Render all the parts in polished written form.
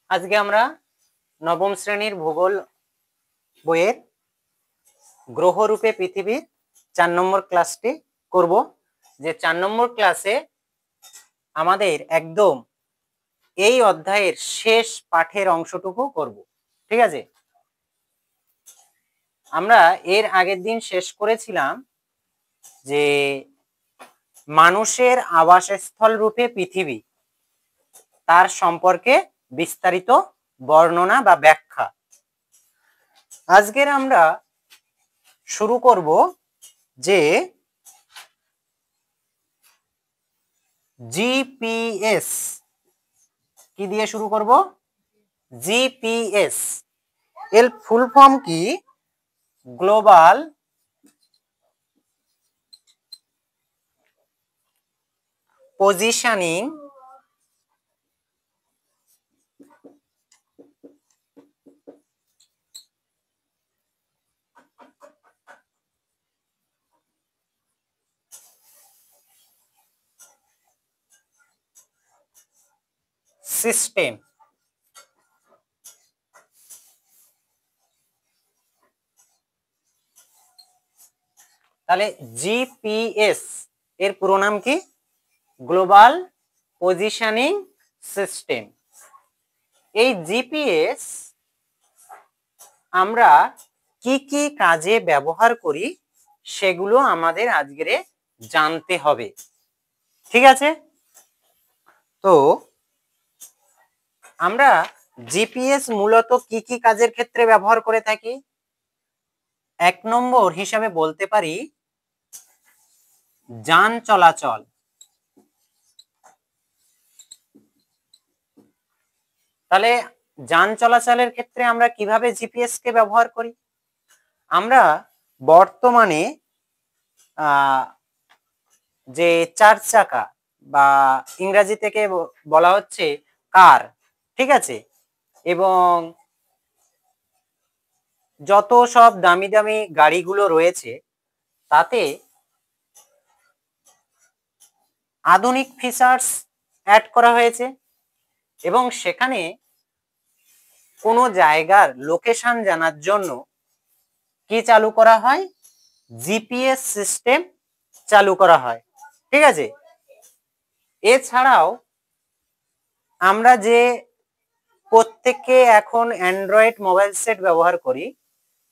আজকে আমরা নবম শ্রেণীর ভূগোল বইয়ের গ্রহরূপে পৃথিবীর 4 নম্বর ক্লাসটি করব। যে 4 নম্বর ক্লাসে আমাদের একদম এই অধ্যায়ের শেষ পাঠের অংশটুকু করব। ঠিক আছে, আমরা এর আগের দিন শেষ করেছিলাম যে মানুষের আবাসস্থল রূপে পৃথিবী, তার সম্পর্কে বিস্তারিত বর্ণনা বা ব্যাখ্যা। আজকের আমরা শুরু করব যে জিপিএস। কি দিয়ে শুরু করব? জিপিএস এর ফুল ফর্ম কি? Global positioning system. তাহলে জিপিএস এর পুরো নাম কি? Global positioning system. এই জিপিএস আমরা কি কি কাজে ব্যবহার করি সেগুলো আমাদের আজকে জানতে হবে। ঠিক আছে, তো আমরা জিপিএস মূলত কি কি কাজের ক্ষেত্রে ব্যবহার করে থাকি? 1 নম্বর হিসাবে বলতে পারি যান চলাচল। তাহলে যান চলাচলের ক্ষেত্রে আমরা কিভাবে জিপিএস কে ব্যবহার করি? আমরা বর্তমানে যে 4 চাকা বা ইংরেজি থেকে বলা হচ্ছে কার, ঠিক আছে, এবং যত সব দামি দামি গাড়িগুলো রয়েছে তাতে আধুনিক ফিচার্স অ্যাড করা হয়েছে এবং সেখানে কোনো জায়গার লোকেশন জানার জন্য কি চালু করা হয়? জিপিএস সিস্টেম চালু করা হয়। ঠিক আছে, এছাড়াও আমরা যে প্রত্যেকে এখন অ্যান্ড্রয়েড মোবাইল সেট ব্যবহার করি,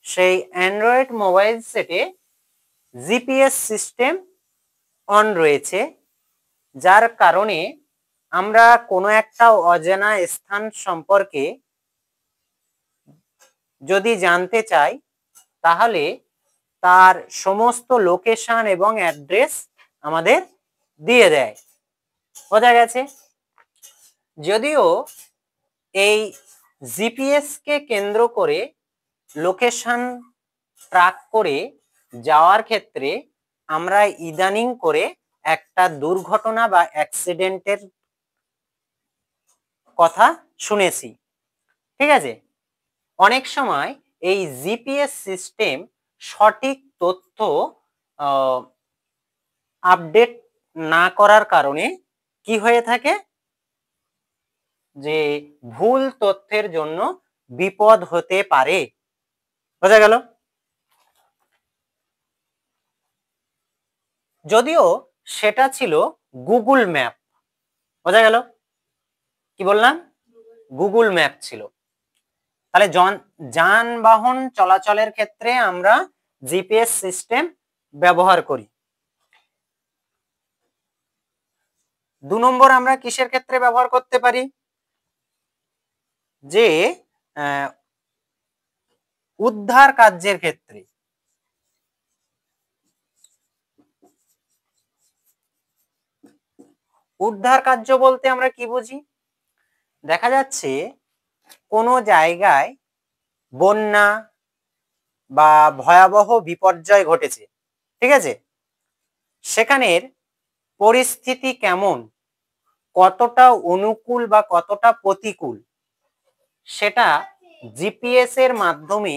সেই অ্যান্ড্রয়েড মোবাইল সেটে জিপিএস সিস্টেম অন রয়েছে, যার কারণে আমরা কোনো একটা অজানা স্থান সম্পর্কে যদি জানতে চাই তাহলে তার সমস্ত লোকেশন এবং অ্যাড্রেস আমাদের দিয়ে দেয়। বোঝা গেছে? যদিও এই জিপিএস কে কেন্দ্র করে লোকেশন ট্র্যাক করে যাওয়ার ক্ষেত্রে আমরা ইদানিং করে একটা দুর্ঘটনা বা অ্যাক্সিডেন্টের কথা শুনেছি। ঠিক আছে, অনেক সময় এই জিপিএস সিস্টেম সঠিক তথ্য আপডেট না করার কারণে কি হয়ে থাকে? যে ভুল তথ্যের জন্য বিপদ হতে পারে। বোঝা গেল? যদিও সেটা ছিল গুগল ম্যাপ। বোঝা গেল? কি বললাম? গুগল ম্যাপ ছিল। তাহলে যানবাহন চলাচলের ক্ষেত্রে আমরা জিপিএস সিস্টেম ব্যবহার করি। 2 নম্বর আমরা কিসের ক্ষেত্রে ব্যবহার করতে পারি? যে উদ্ধার কার্যের ক্ষেত্রে। উদ্ধার কার্য বলতে আমরা কি বুঝি? দেখা যাচ্ছে কোনো জায়গায় বন্যা বা ভয়াবহ বিপর্যয় ঘটেছে, ঠিক আছে, সেখানের পরিস্থিতি কেমন, কতটা অনুকূল বা কতটা প্রতিকূল, সেটা জিপিএস এর মাধ্যমে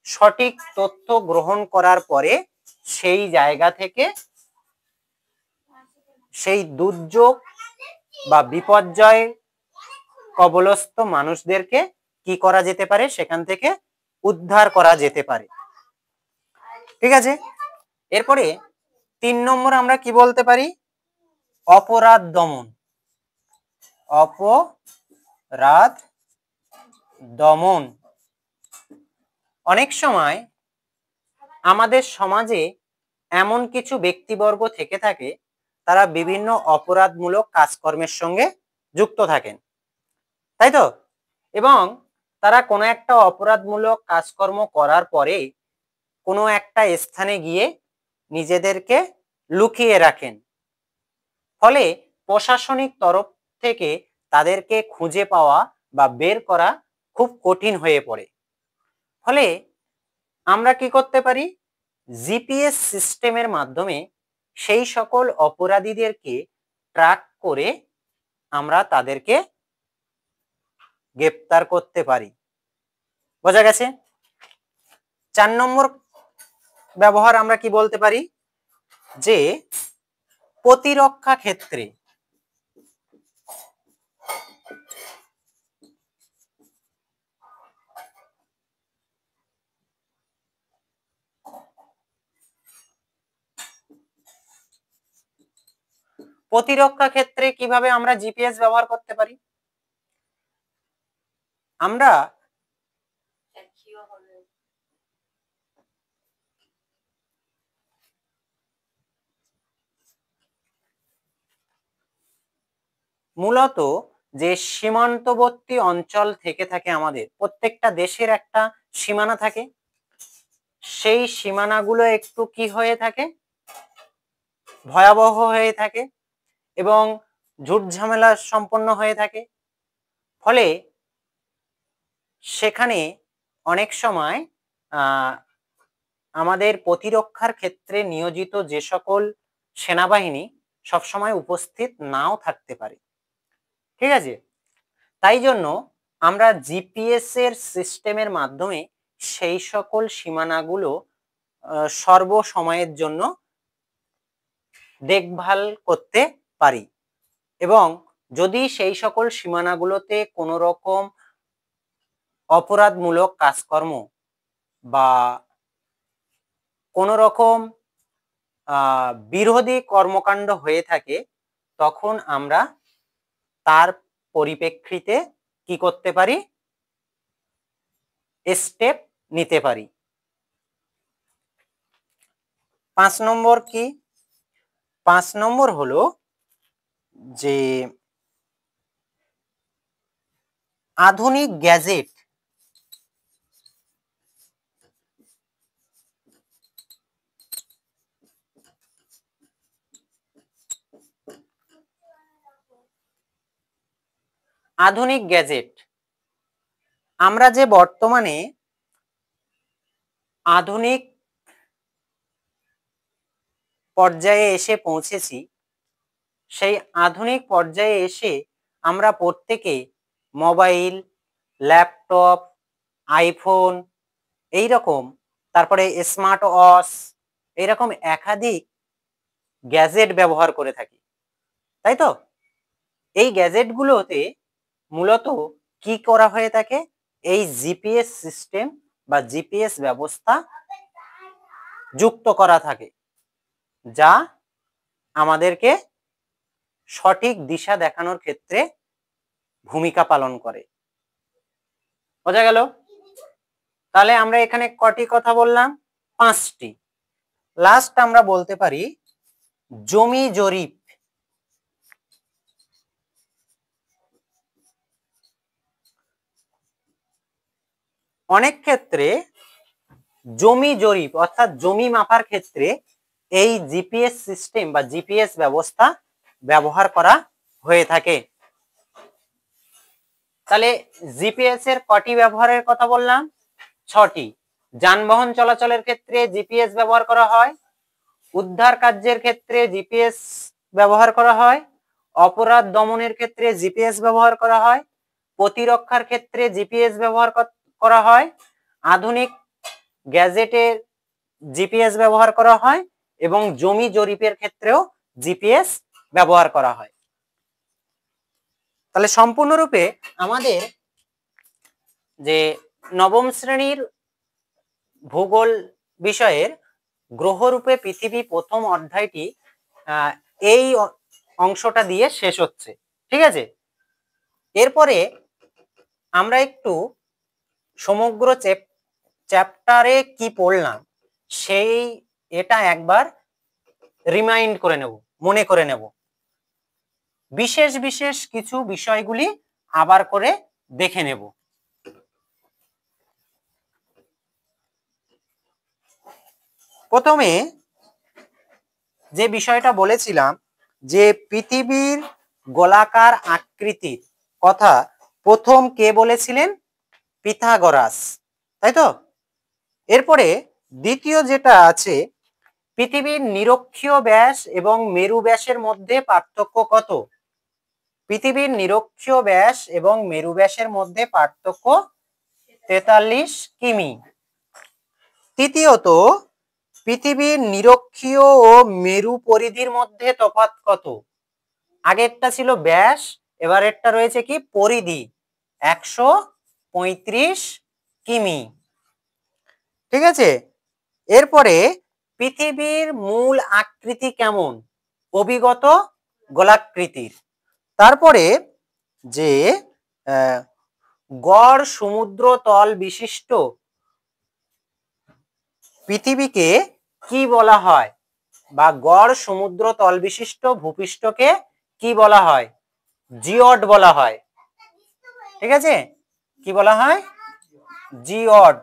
সঠিক তথ্য গ্রহণ করার পরে সেই জায়গা থেকে সেই দুর্যোগ বা বিপর্যয় কবলস্থ মানুষদেরকে কি করা যেতে পারে, সেখান থেকে উদ্ধার করা যেতে পারে। ঠিক আছে, এরপরে 3 নম্বর আমরা কি বলতে পারি, অপরাধ দমন। অপরাধ দমন। অনেক সময় আমাদের সমাজে এমন কিছু ব্যক্তিবর্গ থেকে থাকে, তারা বিভিন্ন অপরাধমূলক কাজকর্মের সঙ্গে যুক্ত থাকেন, তাই তো? এবং তারা কোনো একটা অপরাধমূলক কাজকর্ম করার পরে কোনো একটা স্থানে গিয়ে নিজেদেরকে লুকিয়ে রাখেন। ফলে প্রশাসনিক তরফ থেকে তাদেরকে খুঁজে পাওয়া বা বের করা খুব কঠিন হয়ে পড়ে। ফলে আমরা কি করতে পারি, জিপিএস সিস্টেমের মাধ্যমে সেই সকল অপরাধীদেরকে ট্র্যাক করে আমরা তাদেরকে গ্রেপ্তার করতে পারি। বোঝা গেছে? 4 নম্বর ব্যবহার আমরা কি বলতে পারি, যে প্রতিরক্ষা ক্ষেত্রে কিভাবে আমরা জিপিএস ব্যবহার করতে পারি। আমরা মূলত যে সীমান্তবর্তী অঞ্চল থেকে থাকে, আমাদের প্রত্যেকটা দেশের একটা সীমানা থাকে, সেই সীমানাগুলো একটু কি হয়ে থাকে, ভয়াবহ হয়ে থাকে এবং ঝুট ঝামেলা সম্পন্ন হয়ে থাকে। ফলে সেখানে অনেক সময় আমাদের প্রতিরক্ষার ক্ষেত্রে নিয়োজিত যে সকল সেনাবাহিনী সবসময় উপস্থিত নাও থাকতে পারে। ঠিক আছে, তাই জন্য আমরা জিপিএস এর সিস্টেমের মাধ্যমে সেই সকল সীমানাগুলো সর্বসময়ের জন্য দেখভাল করতে পারি, এবং যদি সেই সকল সীমানাগুলোতে কোনো রকম অপরাধমূলক কাজকর্ম বা কোনো রকম বিরোধী কর্মকাণ্ড হয়ে থাকে, তখন আমরা তার পরিপ্রেক্ষিতে কি করতে পারি, স্টেপ নিতে পারি। 5 নম্বর কি, 5 নম্বর হলো যে আধুনিক গ্যাজেট। আধুনিক গ্যাজেট, আমরা যে বর্তমানে আধুনিক পর্যায়ে এসে পৌঁছেছি, সেই আধুনিক পর্যায়ে এসে আমরা প্রত্যেকে মোবাইল, ল্যাপটপ, আইফোন, এইরকম, তারপরে স্মার্ট ওয়াচ, এইরকম একাধিক গ্যাজেট ব্যবহার করে থাকি, তাই তো? এই গ্যাজেটগুলোতে মূলত কি করা হয়ে থাকে, এই জিপিএস সিস্টেম বা জিপিএস ব্যবস্থা যুক্ত করা থাকে, যা আমাদেরকে সঠিক দিশা দেখানোর ক্ষেত্রে ভূমিকা পালন করে। বোঝা গেল? তাহলে আমরা এখানে কটি কথা বললাম, 5টি। লাস্ট আমরা বলতে পারি জমি জরিপ। অনেক ক্ষেত্রে জমি জরিপ অর্থাৎ জমি মাপার ক্ষেত্রে এই জিপিএস সিস্টেম বা জিপিএস ব্যবস্থা ব্যবহার করা হয়ে থাকে। তাহলে জিপিএস এর কটি ব্যবহারের কথা বললাম, 6টি। যানবাহন চলাচলের ক্ষেত্রে জিপিএস ব্যবহার করা হয়, উদ্ধার কার্যের ক্ষেত্রে জিপিএস ব্যবহার করা হয়, অপরাধ দমনের ক্ষেত্রে জিপিএস ব্যবহার করা হয়, প্রতিরক্ষার ক্ষেত্রে জিপিএস ব্যবহার করা হয়, আধুনিক গ্যাজেটের জিপিএস ব্যবহার করা হয়, এবং জমি জরিপের ক্ষেত্রেও জিপিএস ব্যবহার করা হয়। তাহলে সম্পূর্ণরূপে আমাদের যে নবম শ্রেণীর ভূগোল বিষয়ের গ্রহরূপে পৃথিবী প্রথম অধ্যায়টি এই অংশটা দিয়ে শেষ হচ্ছে। ঠিক আছে, এরপরে আমরা একটু সমগ্র চ্যাপ্টারে কি পড়লাম সেই এটা একবার রিমাইন্ড করে নেব, মনে করে নেব। বিশেষ বিশেষ কিছু বিষয়গুলি আবার করে দেখে নেব। প্রথমে যে বিষয়টা বলেছিলাম যে পৃথিবীর গোলাকার আকৃতির কথা প্রথম কে বলেছিলেন? পিথাগোরাস, তাই তো? এরপরে দ্বিতীয় যেটা আছে, পৃথিবীর নিরক্ষীয় ব্যাস এবং মেরু ব্যাসের মধ্যে পার্থক্য কত? পৃথিবীর নিরক্ষীয় ব্যাস এবং মেরু ব্যাসের মধ্যে পার্থক্য 43 কিমি। তৃতীয়ত, পৃথিবীর নিরক্ষীয় ও মেরু পরিধির মধ্যে তফাৎ কত? আগেরটা ছিল ব্যাস, এবারেরটা রয়েছে কি পরিধি, 135 কিমি। ঠিক আছে, এরপরে পৃথিবীর মূল আকৃতি কেমন? অভিগত গোলাকৃতির। তারপরে যে গড় সমুদ্র তল বিশিষ্ট পৃথিবীকে কি বলা হয়? বা গড় সমুদ্র তল বিশিষ্ট ভূপৃষ্ঠকে কি বলা হয়? জিওড বলা হয়। ঠিক আছে, কি বলা হয়? জিওড।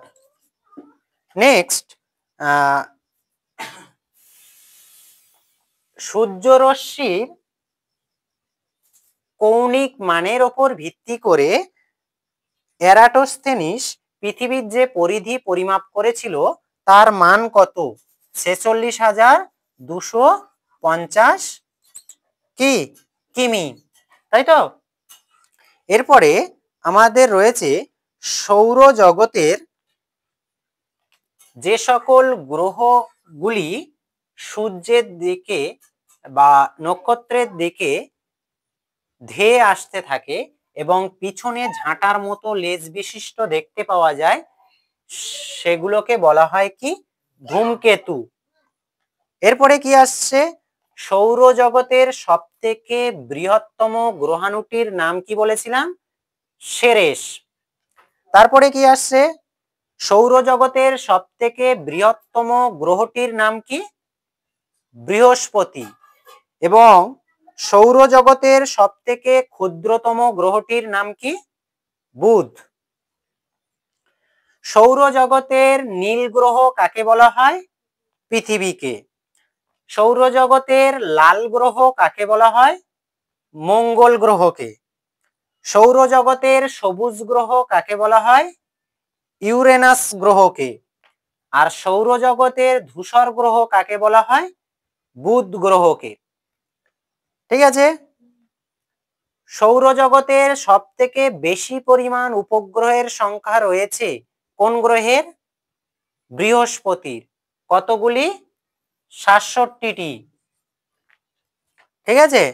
নেক্সট, সূর্যরশ্মির কৌণিক মানের ওপর ভিত্তি করে এরাটোস্থেনিস পৃথিবীর যে পরিধি পরিমাপ করেছিল তার মান কত? 46,250 কি কিমি, তাই তো? এরপরে আমাদের রয়েছে সৌরজগতের যে সকল গ্রহগুলি সূর্যের দিকে বা নক্ষত্রের দিকে ধেয়ে আসতে থাকে এবং পিছনে ঝাঁটার মতো লেজ বিশিষ্ট দেখতে পাওয়া যায়, সেগুলোকে বলা হয় কি? ধূমকেতু। এরপরে কি আসছে? সৌরজগতের সবথেকে বৃহত্তম গ্রহাণুটির নাম কি বলেছিলাম? সেরেস। তারপরে কি আসছে? সৌরজগতের সবথেকে বৃহত্তম গ্রহটির নাম কি? বৃহস্পতি। এবং সৌরজগতের সবথেকে ক্ষুদ্রতম গ্রহটির নাম কি? বুধ। সৌরজগতের নীল গ্রহ কাকে বলা হয়? পৃথিবীকে। সৌরজগতের লাল গ্রহ কাকে বলা হয়? মঙ্গল গ্রহকে। সৌরজগতের সবুজ গ্রহ কাকে বলা হয়? ইউরেনাস গ্রহকে। আর সৌরজগতের ধূসর গ্রহ কাকে বলা হয়? বুধ গ্রহকে। ঠিক আছে, সৌরজগতের সবথেকে বেশি পরিমাণ উপগ্রহের সংখ্যা রয়েছে কোন গ্রহের? বৃহস্পতির। কতগুলি? 67টি। ঠিক আছে,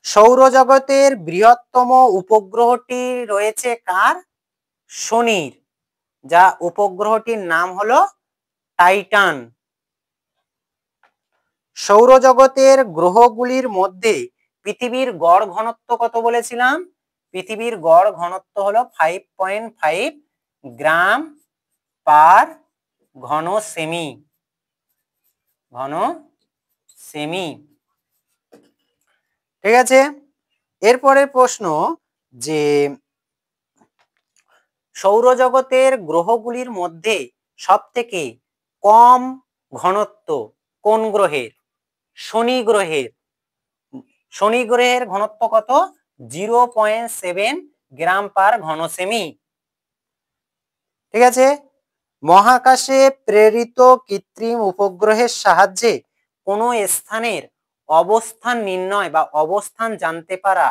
সৌরজগতের বৃহত্তম উপগ্রহটি রয়েছে কার? শনির, যা উপগ্রহটির নাম হলো টাইটান। সৌরজগতের গ্রহগুলির মধ্যে পৃথিবীর গড় ঘনত্ব কত বলেছিলাম? পৃথিবীর গড় ঘনত্ব হলো 5.5 গ্রাম পার ঘন সেমি। ঘন সেমি। ঠিক আছে, এরপরে প্রশ্ন যে সৌরজগতের গ্রহগুলির মধ্যে সবথেকে কম ঘনত্ব কোন গ্রহের? শনি গ্রহের। শনি গ্রহের ঘনত্ব কত? 0.7 গ্রাম পার ঘন সেমি। ঠিক আছে, মহাকাশে প্রেরিত কৃত্রিম উপগ্রহের সাহায্যে কোনো স্থানের অবস্থান নির্ণয় বা অবস্থান জানতে পারা,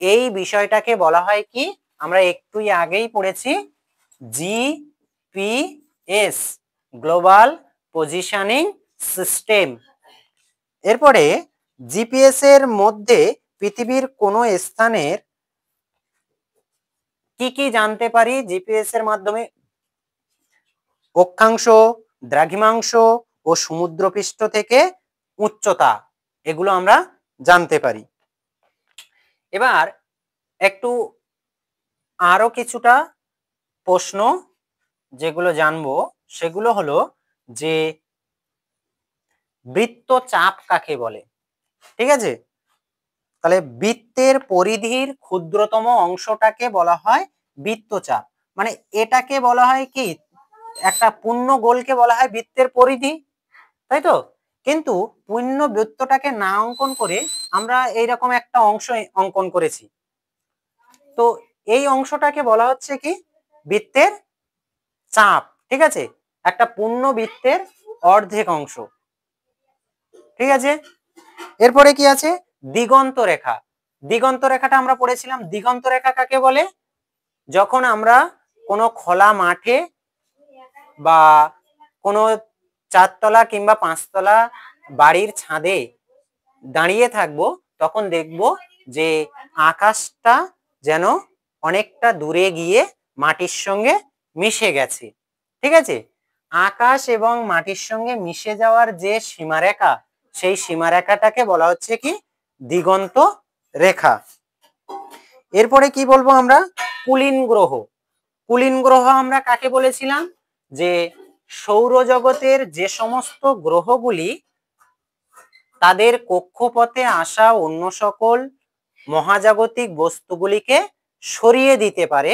এই বিষয়টাকে বলা হয় কি? আমরা একটুই আগেই পড়েছি, জিপিএস, গ্লোবাল পজিশনিং সিস্টেম। এরপরে জিপিএস এর মধ্যে পৃথিবীর কোনো স্থানের কি কি জানতে পারি জিপিএস এর মাধ্যমে? অক্ষাংশ, দ্রাঘিমাংশ ও সমুদ্রপৃষ্ঠ থেকে উচ্চতা, এগুলো আমরা জানতে পারি। এবার একটু আরো কিছুটা প্রশ্ন যেগুলো জানবো সেগুলো হলো যে বৃত্তচাপ কাকে বলে? ঠিক আছে, তাহলে বৃত্তের পরিধির ক্ষুদ্রতম অংশটাকে বলা হয় বৃত্তচাপ। মানে এটাকে বলা হয় কি, একটা পূর্ণ গোলকে বলা হয় বৃত্তের পরিধি, তাই তো? কিন্তু পূর্ণ বৃত্তটাকে না অঙ্কন করে আমরা এইরকম একটা অংশ অঙ্কন করেছি, তো এই অংশটাকে বলা হচ্ছে কি বৃত্তের চাপ। ঠিক আছে, একটা পূর্ণ বৃত্তের অর্ধেক অংশ। ঠিক আছে, এরপরে কি আছে? দিগন্ত রেখা। দিগন্ত রেখাটা আমরা পড়েছিলাম। দিগন্ত রেখা কাকে বলে? যখন আমরা কোনো খোলা মাঠে বা কোনো চারতলা কিংবা পাঁচতলা বাড়ির ছাদে দাঁড়িয়ে থাকবো, তখন দেখব যে আকাশটা যেন অনেকটা দূরে গিয়ে মাটির সঙ্গে মিশে গেছে। ঠিক আছে, আকাশ এবং মাটির সঙ্গে মিশে যাওয়ার যে সীমারেখা, সেই সীমারেখাটাকে বলা হচ্ছে কি দিগন্ত রেখা। এরপরে কি বলবো আমরা? কুলীন গ্রহ। কুলীন গ্রহ আমরা কাকে বলেছিলাম? যে সৌরজগতের যে সমস্ত গ্রহগুলি তাদের কক্ষপথে আসা অন্য সকল মহাজাগতিক বস্তুগুলিকে সরিয়ে দিতে পারে,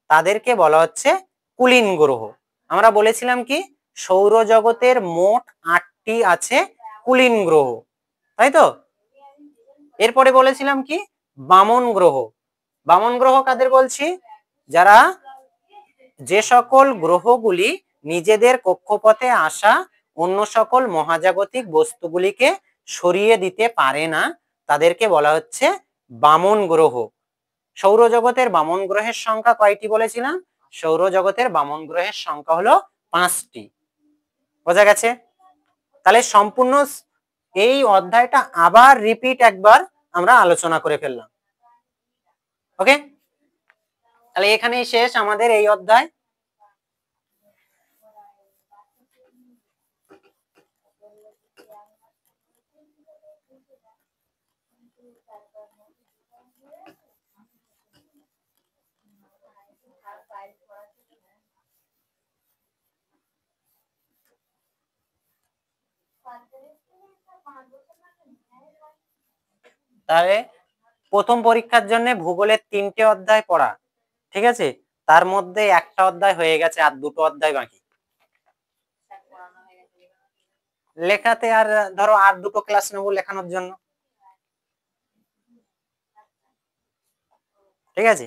তাদেরকে বলা হচ্ছে কুলীন গ্রহ। আমরা বলেছিলাম কি সৌরজগতের মোট 8টি আছে কুলীন গ্রহ, তাই তো? এরপরে বলেছিলাম কি বামন গ্রহ। বামন গ্রহ কাদের বলছি? যারা যে সকল গ্রহগুলি নিজেদের কক্ষপথে আসা অন্য সকল মহাজাগতিক বস্তুগুলিকে সরিয়ে দিতে পারে না, তাদেরকে বলা হচ্ছে বামন গ্রহ। সৌরজগতের বামন গ্রহের সংখ্যা কয়টি বলেছিলাম? সৌরজগতের বামন গ্রহের সংখ্যা হলো 5টি। বোঝা গেছে? তাহলে সম্পূর্ণ এই অধ্যায়টা আবার রিপিট একবার আমরা আলোচনা করে ফেললাম। ওকে, তাহলে এখানেই শেষ আমাদের এই অধ্যায়। তাহলে প্রথম পরীক্ষার জন্য ভূগোলের 3টে অধ্যায় পড়া, ঠিক আছে? তার মধ্যে একটা অধ্যায় হয়ে গেছে, আর 2টো অধ্যায় বাকি। লেখাতে আর ধরো আর 2টো ক্লাস নেবো লেখানোর জন্য, ঠিক আছে?